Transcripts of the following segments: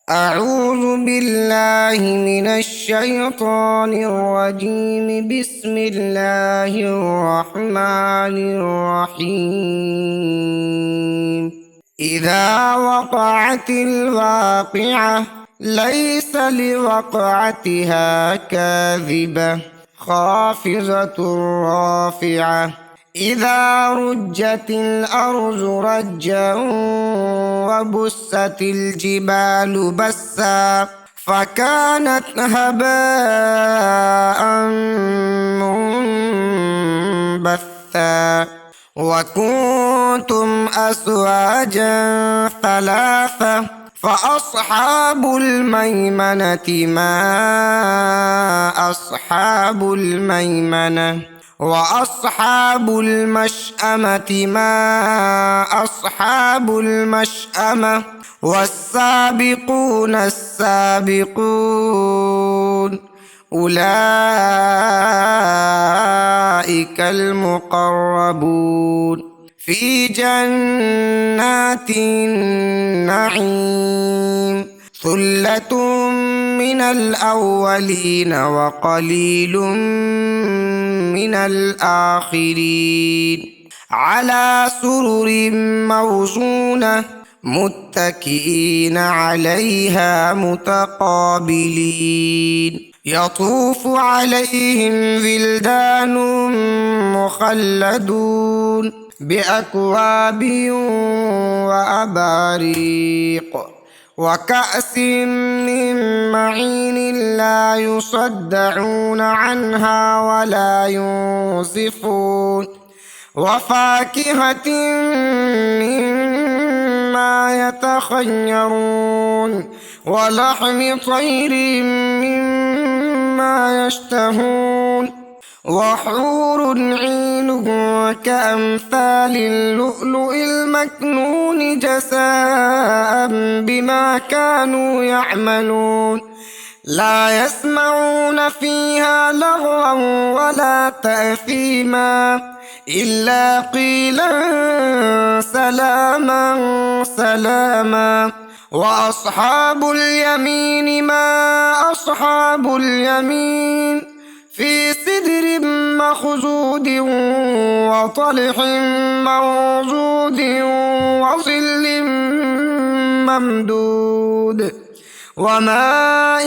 أعوذ بالله من الشيطان الرجيم. بسم الله الرحمن الرحيم. إذا وقعت الواقعة ليس لوقعتها كاذبة خافضة رافعة. إذا رجت الأرض رجا وبست الجبال بسا فكانت هباء منبثا وكنتم أزواجا ثلاثة فأصحاب الميمنة ما أصحاب الميمنة وأصحاب المشأمة ما أصحاب المشأمة والسابقون السابقون أولئك المقربون في جنات النعيم. ثلة من الأولين وقليل من الآخرين على سرر موزونة متكئين عليها متقابلين. يطوف عليهم ولدان مخلدون بأكواب وأباريق وكأس من معين لا يصدعون عنها ولا ينزفون وفاكهة مما يتخيرون ولحم طير مما يشتهون وحور عين كأمثال اللؤلؤ المكنون جزاء بما كانوا يعملون. لا يسمعون فيها لغوا ولا تأثيما إلا قيلا سلاما سلاما. وأصحاب اليمين ما أصحاب اليمين في سدر مخضود وطلح منضود وظل ممدود وماء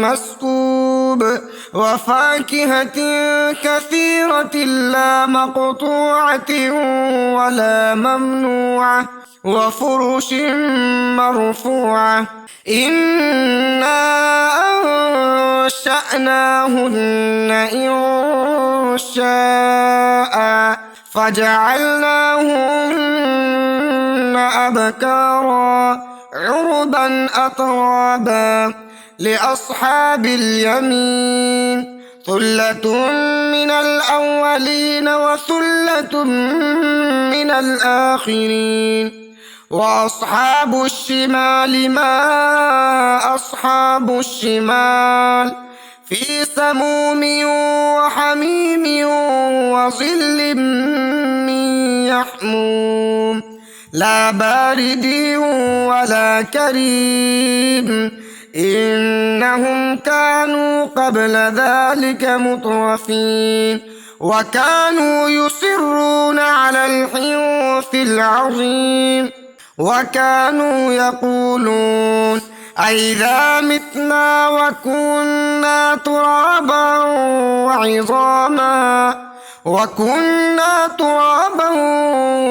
مسكوب وفاكهة كثيرة لا مقطوعة ولا ممنوعة وفرش مرفوعة. إنا أنشأناهن إنشاء فجعلناهن أبكارا عربا أترابا لأصحاب اليمين. ثلة من الأولين وثلة من الآخرين. وأصحاب الشمال ما أصحاب الشمال في سموم وحميم وظل من يحموم لا بارد ولا كريم. إنهم كانوا قبل ذلك مترفين وكانوا يصرون على الحنث العظيم وكانوا يقولون أئذا متنا وكنا ترابا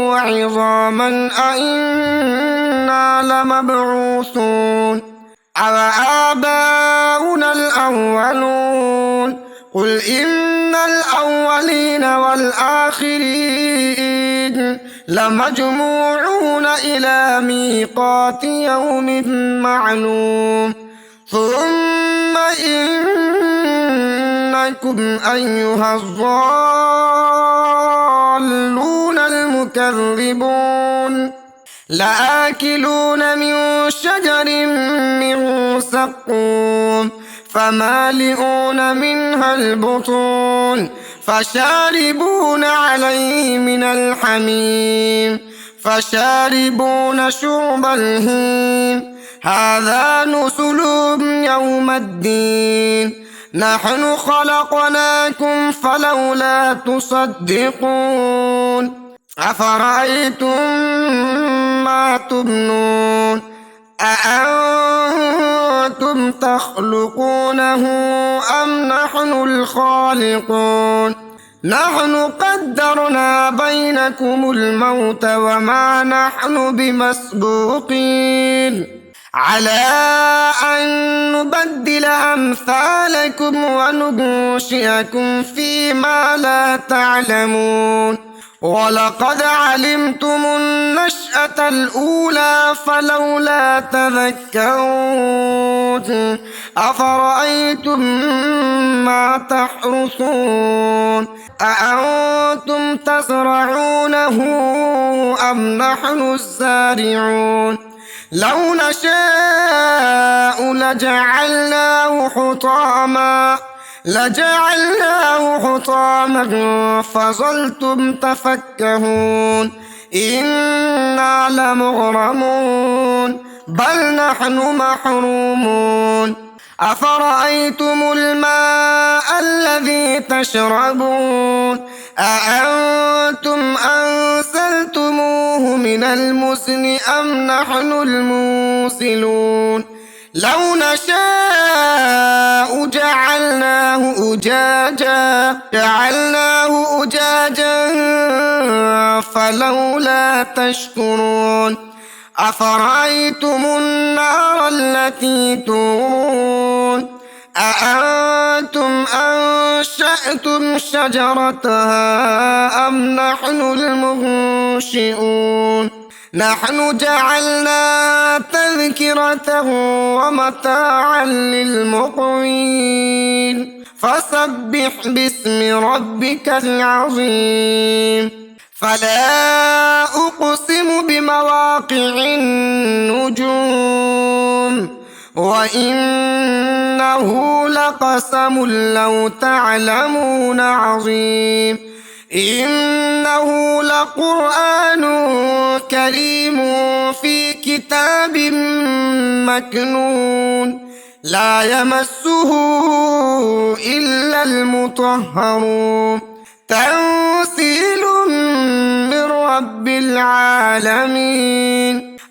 وعظاما أئنا لمبعوثون أوآباؤنا الأولون قل إن الأولين والآخرين لمجموعون إلى ميقات يوم معلوم. ثم إنكم أيها الضالون المكذبون لآكلون من شجر من زقوم فمالئون منها البطون فشاربون عليه من الحميم فشاربون شرب الهيم هذا نزلهم يوم الدين نحن خلقناكم فلولا تصدقون أفرأيتم ما تمنون أأنتم تخلقونه أم نحن الخالقون نحن قدرنا بينكم الموت وما نحن بمسبوقين على أن نبدل أمثالكم وننشئكم فيما لا تعلمون ولقد علمتم النشأة الأولى فلولا تذكرون أفرأيتم ما تحرثون أأنتم تزرعونه أم نحن الزارعون لو نشاء لجعلناه حطاما فظلتم تفكهون إنا لمغرمون بل نحن محرومون أفرأيتم الماء الذي تشربون أأنتم أنزلتموه من المزن أم نحن المنزلون لو نشاء جعلناه أجاجا فلولا تشكرون أفرأيتم النار التي تورون أأنتم أنشأتم شجرتها أم نحن المنشئون نحن جعلنا تذكرة ومتاعا للمقوين فسبح باسم ربك العظيم فلا أقسم بمواقع النجوم وإنه لقسم لو تعلمون عظيم إنه لقرآن كريم في كتاب مكنون لا يمسه إلا المطهرون تنزيل من رب العالمين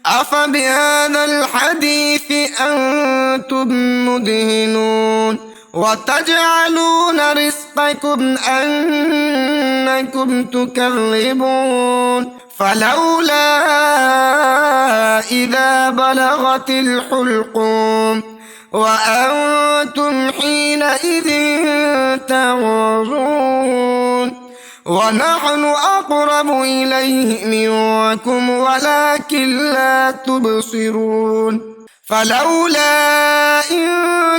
أفبهذا الحديث أنتم مدهنون وتجعلون رزقكم أنكم تكذبون فلولا إذا بلغت الحلقوم وأنتم حينئذ تنظرون ونحن أقرب إليه منكم ولكن لا تبصرون فلولا إن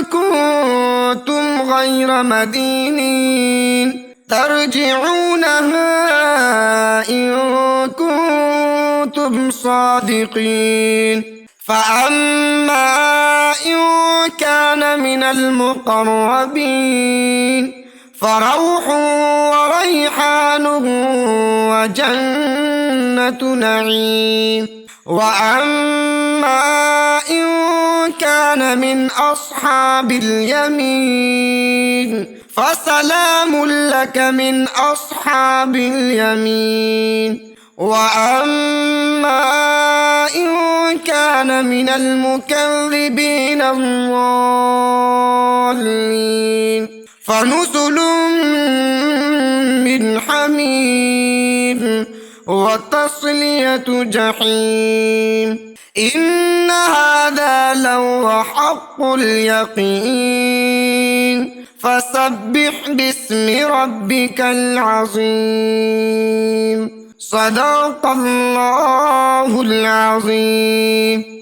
كنتم غير مدينين ترجعونها إن كنتم صادقين فأما إن كان من المقربين فروح وريحان وجنة نعيم وأما إن كان من أصحاب اليمين فسلام لك من أصحاب اليمين وأما إن كان من المكذبين الضالين فنزل من حميم وتصلية جحيم إن هذا لهو حق اليقين فسبح باسم ربك العظيم صدق الله العظيم.